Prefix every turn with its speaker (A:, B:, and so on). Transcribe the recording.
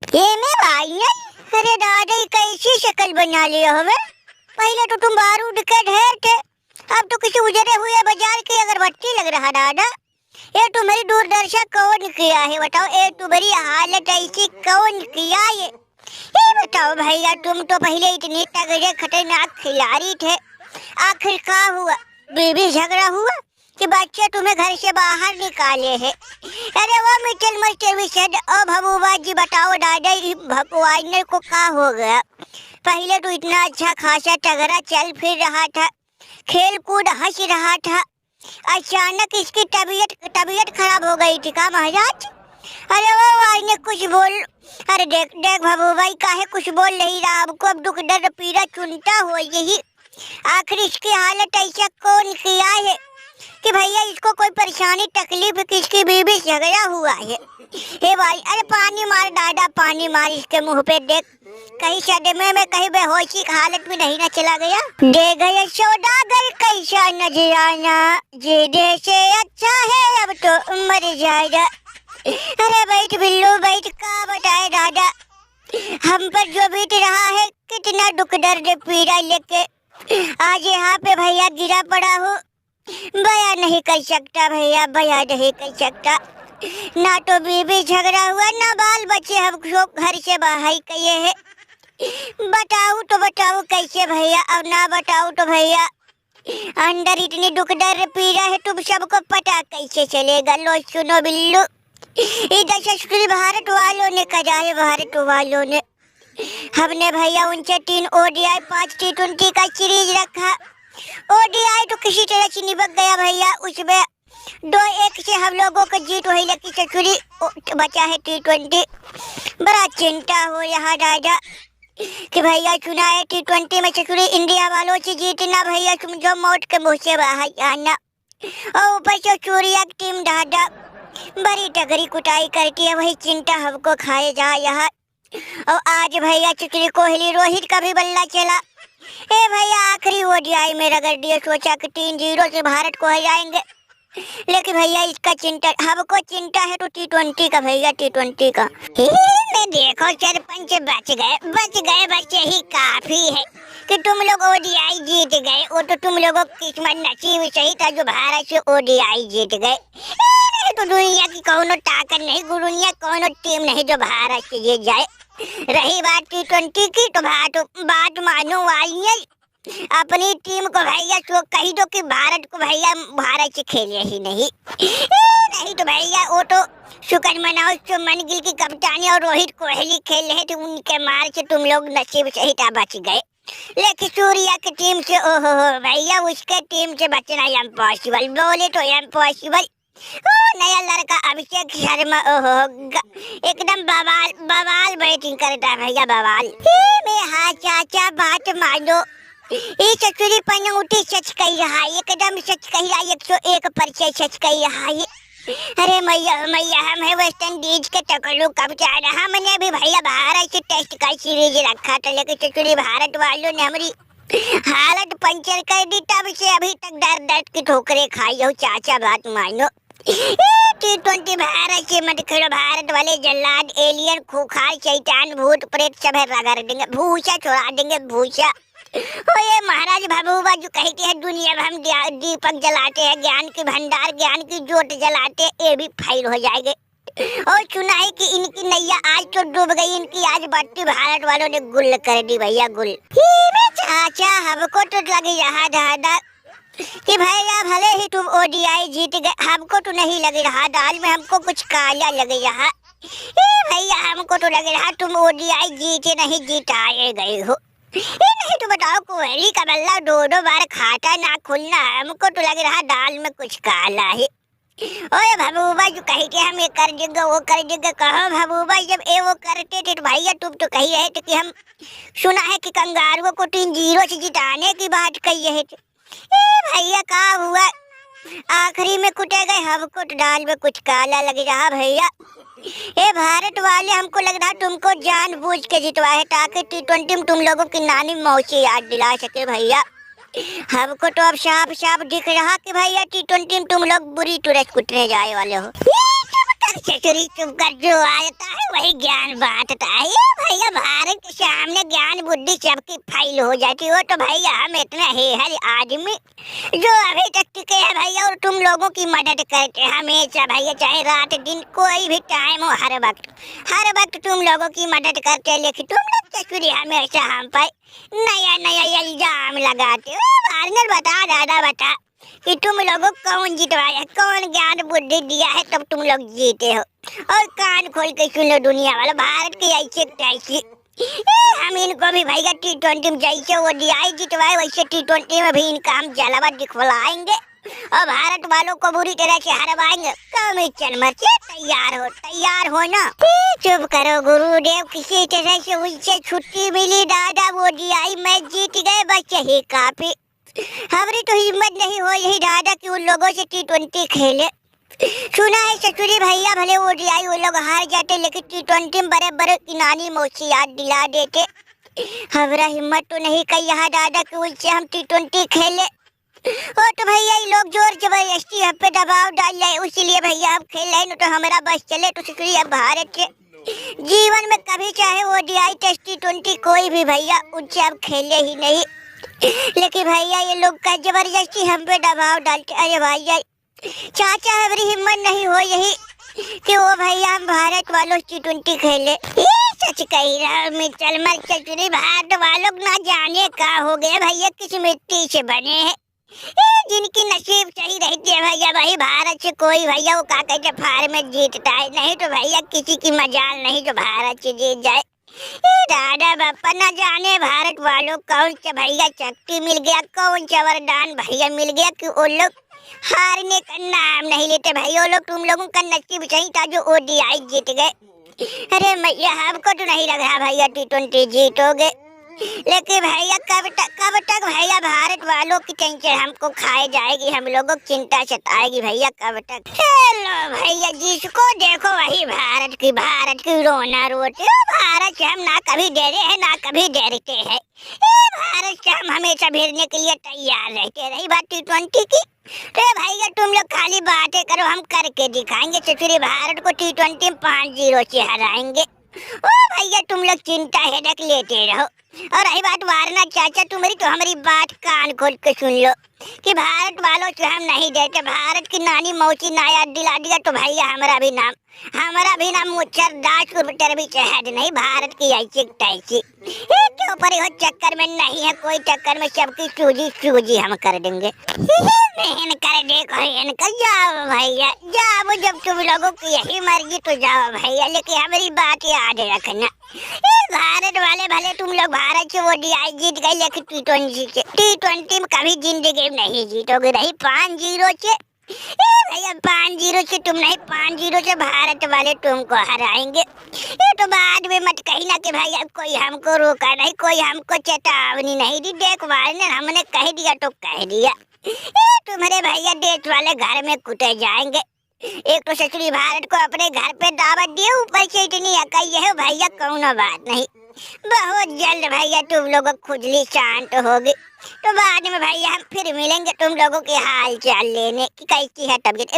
A: ये मैं भाई है। अरे दादा कैसी शक्ल बना लिया हमें। पहले तो तुम बारूद के ढेर थे, अब तो किसी उजरे हुए बाजार की अगरबत्ती लग रहा दादा। ये तुम्हारी दूरदर्शन कौन किया है बताओ? ये तुम्हारी हालत ऐसी कौन किया ये बताओ भैया। तुम तो पहले इतने तगड़े खतरनाक खिलाड़ी थे, आखिर क्या हुआ? बीबी झगड़ा हुआ कि बच्चे तुम्हें घर से बाहर निकाले हैं? अरे वो मिचल मस्टर विशद ओ भबूबा जी बताओ दादा, भगवान को क्या हो गया? पहले तो इतना अच्छा खासा तगड़ा चल फिर रहा था, खेल कूद हंस रहा था, अचानक इसकी तबीयत खराब हो गई थी का महाराज? अरे वो आईने कुछ बोल। अरे देख देख भबू भाई काहे कुछ बोल नहीं रहा? हमको अब दुख दर्द पीड़ा चुनता हो यही। आखिर इसकी हालत ऐसा कौन किया है कि भैया इसको कोई परेशानी तकलीफ किसकी बीबी झगड़ा हुआ है? हे भाई अरे पानी मार दादा, पानी मार इसके मुंह पे। देख कहीं सदमे में कहीं बेहोशी की हालत में नहीं ना चला गया। दे गए सौदागर कैसा नजराना, जे दे से अच्छा है अब तो मर जाएगा। अरे बैठ बिल्लू बैठ, का बताए दादा हम पर जो बीत रहा है, कितना दुख दर्द पीड़ा लेके आज यहाँ पे भैया गिरा पड़ा हूँ। बया नहीं कर सकता भैया, बया नहीं कर सकता। ना तो बीबी झगड़ा हुआ, ना बाल बच्चे हमको घर से बाहर किए हैं। बताऊँ तो बताऊँ कैसे भैया, अब ना बताऊँ तो भैया अंदर इतनी दुख दर्द पीड़ा है, तुम सबको पता कैसे चलेगा? लो सुनो बिल्लू, इधर से भारत वालों ने कहा है, भारत वालों ने हमने भैया उनसे 3 ODI 5 T20 का सीरीज रखा। ODI तो किसी तरह से निपट गया भैया, उसमें 2-1 से हम लोगों को जीत हुई, लेकिन ससुरी बचा है T20। बड़ा चिंता हो यहाँ दादा कि भैया सुना है T20 में ससुरी इंडिया वालों से जीतना भैया, तुम जो मौत के मुँह से बाहर आना। और ऊपर से सूर्या की टीम दादा बड़ी तगड़ी कुटाई करती है, वही चिंता हमको खाए जा यहाँ। और आज भैया चिकनी कोहली रोहित का भी बल्ला चला। ए भैया आखिरी ODI में रगड़ दिया, सोचा कि 3-0 से भारत को हराएंगे, लेकिन भैया इसका चिंता, हमको चिंता है तो T20 का भैया, T20 का। मैं देखो सरपंच बच गए बस यही काफी है कि तुम लोग ODI जीत गए। वो तो तुम लोगों की किस्मत नसीब सही था जो भारत से ODI जीत गए। तो दुनिया की कोनो ताकत नहीं, दुनिया कोनो टीम नहीं जो भारत से जीत जाए। रही बात T20 की तो बात मानो वाली है, अपनी टीम को भैया तो कही दो कि भारत को भैया भारत से खेले ही नहीं। नहीं तो भैया वो तो शुक्र मनाओ सुमन गिल की कप्तानी और रोहित कोहली खेल रहे थे, उनके मार से तुम लोग नसीब सही था बच गए। लेकिन सूर्या की टीम से ओहो भैया, उसके टीम से बचना इम्पॉसिबल, बोले तो इम्पॉसिबल। नया लड़का अभिषेक शर्मा ओहो एकदम बवाल बैटिंग करता भैया, बवाल। मैं हाँ चाचा बात मानो, ये ससुरी पनौती सच कही रहा है, एकदम सच कही रहा है, 101% सच कही रहा है। अरे मैया हम है वेस्ट इंडीज के टकलू कप्तान, हमने भी भैया भारत से टेस्ट का सीरीज रखा था, लेकिन ससुरी भारत वालों ने हमारी हालत पंचर कर दी, तब से अभी तक दर्द की ठोकरें खाई हो। चाचा बात मानो, T20 भारत से मत खेलो, भारत वाले जल्लाद एलियन खूंखार शैतान भूत प्रेत सब रगड़ देंगे, भूसा छोड़ा देंगे भूसा। ओ ये महाराज भबूबा जो कहते हैं दुनिया में हम दीपक जलाते हैं, ज्ञान की भंडार ज्ञान की ज्योत जलाते हैं, ये भी फाइल हो जाएंगे। और सुना है कि इनकी नैया आज तो डूब गई, इनकी आज बत्ती भारत वालों ने गुल कर दी भैया, गुल। चाचा हमको तो लगी रहा दादा कि भैया भले ही तुम ODI जीत गए, हमको तो नहीं लग रहा, दाल में हमको कुछ काला लग रहा। भैया हमको तो लग रहा तुम ODI जीते नहीं जिताए गए हो। नहीं तो बताओ कोहली का बल्ला 2-2 बार खाता ना खुलना, हमको तो लग रहा दाल में कुछ काला है। ओए भबूबा जो कहते हम ये कर देंगे वो कर देंगे, कहो भबूबा जब ये वो करते थे तो भैया तुम तो कही रहे थे कि हम सुना है कि कंगारुओं को 3-0 से जिताने की बात कही रहे थे। भैया क्या हुआ, आखिरी में कुटे गए, हमको तो दाल में कुछ काला लग रहा भैया। ये भारत वाले हमको लग रहा तुमको जानबूझ के जितवाए ताकि T20 में तुम लोगों की नानी मौसी याद दिला सके भैया। हमको तो अब साफ दिख रहा कि भैया T20 में तुम लोग बुरी तरह कुटने जाए वाले हो। चचरी चुप कर, जो आता है वही ज्ञान बांटता है। ये भैया भारत के सामने ज्ञान बुद्धि सबकी फाइल हो जाती हो, तो भैया हम इतना हेहर आदमी जो अभी तक टिके हैं भैया, और तुम लोगों की मदद करते हैं हमेशा भैया, चाहे रात दिन कोई भी टाइम हो, हर वक्त तुम लोगों की मदद करते हैं। लेकिन तुम लोग चचरी हमेशा हम पर नया नया इल्जाम लगाते हो। वार्नर बता, दादा बता कि तुम लोगों को कौन जितवाया, कौन ज्ञान बुद्धि दिया है तब तुम लोग जीते हो। और कान खोल के सुन लो दुनिया वाला, भारत की ऐसी तैसी हम इनको भी भैया T20 में जैसे वो DI जितवाए वैसे T20 में भी इनका हम जलवा दिखलाएंगे और भारत वालों को बुरी तरह से हरवाएंगे। कमीशन मर्चे तैयार हो ना। चुप करो गुरुदेव, किसी तरह से उनसे छुट्टी मिली दादा, वो DI मैच जीत गए, बस यही काफी। हमारी तो हिम्मत नहीं हो यही दादा कि उन लोगों से T20 खेले। सुना है ससुरी भैया भले वो DI वो लोग हार जाते, लेकिन T20 में बड़े की नानी मौसी याद दिला देते। हमारा हिम्मत तो नहीं कही यहाँ दादा कि उनसे हम T20 खेले। और तो भैया ये लोग जोर जबरदस्ती हम पे दबाव डाल रहे, इसीलिए भैया हम खेल रहे, तो हमारा बस चले। तो ससुरी अब भारत से जीवन में कभी चाहे वो DI टेस्ट T20 कोई भी भैया उनसे अब खेले ही नहीं। लेकिन भैया ये लोग का जबरदस्ती हम पे दबाव डालते। अरे भैया चाचा हमारी हिम्मत नहीं हो यही कि वो भैया हम भारत वालों T20 खेले। ये सच कही रहा मिचल मर चचुरी, भारत वालों ना जाने का हो गया भैया, किस मिट्टी से बने हैं। जिनकी नसीब सही रहती है भैया वही भारत से कोई भैया वो का कहते फार में जीतता है, नहीं तो भैया किसी की मजाल नहीं जो भारत से जीत जाए। दादा बापा न जाने भारत वालों कौन सा भैया शक्ति मिल गया, कौन सा वरदान भैया मिल गया कि वो लोग हारने का नाम नहीं लेते। भैया वो लोग तुम लोगों का नसीब सही था जो ODI जीत गए। अरे भैया हमको तो नहीं लग रहा भैया T20 जीतोगे, लेकिन भैया कब तक भैया भारत वालों की टेंशन हमको खाए जाएगी, हम लोगों की चिंता सताएगी भैया कब तक। चलो भैया जिसको देखो वही भारत की रोना रोते हो। भारत से हम ना कभी डरे हैं ना कभी डरते हैं, भारत से हम हमेशा भिड़ने के लिए तैयार रहते। रही बात T20 की तो भैया तुम लोग खाली बातें करो, हम करके दिखाएंगे। चचुरी भारत को T20 में 5-0 से हराएंगे। ओ भैया तुम लोग चिंता हेडक लेते रहो। और रही बात वारना चाचा तुम्हारी, तो हमारी बात कान खोल के सुन लो कि भारत वालों से हम नहीं देते। भारत की नानी मौसी ना याद दिला दिया तो भैया हमारा भी नाम मुच्छर दास कुर्बटर भी शहद नहीं, भारत की ऐसी तैसी के ऊपर हो चक्कर में नहीं है कोई चक्कर में, सबकी सूजी हम कर देंगे। मेहन कर देखो इनका, जाओ भैया जाओ, जब तुम लोगों की यही मर्जी तो जाओ भैया, लेकिन हमारी बात याद रखना। भारत वाले भले तुम लोग भारत से वो DI जीत गए, लेकिन T20 में कभी जिंदगी में नहीं जीतोगे। रही 5-0 से भैया 5-0 से तुम नहीं, 5-0 से भारत वाले तुमको हराएंगे। ये तो बाद में मत कहना कि भैया कोई हमको रोका नहीं, कोई हमको चेतावनी नहीं दी। देख वार्नर हमने कह दिया तो कह दिया, तुम्हारे भैया देश वाले घर में कुटे जाएंगे। एक तो ससुरी भारत को अपने घर पे दावत दिए, ऊपर से इतनी अकल है भैया कौनो बात नहीं। बहुत जल्द भैया तुम लोगों की खुजली शांत होगी, तो बाद में भैया हम फिर मिलेंगे तुम लोगों के हाल चाल लेने की कैसी है तबीयत।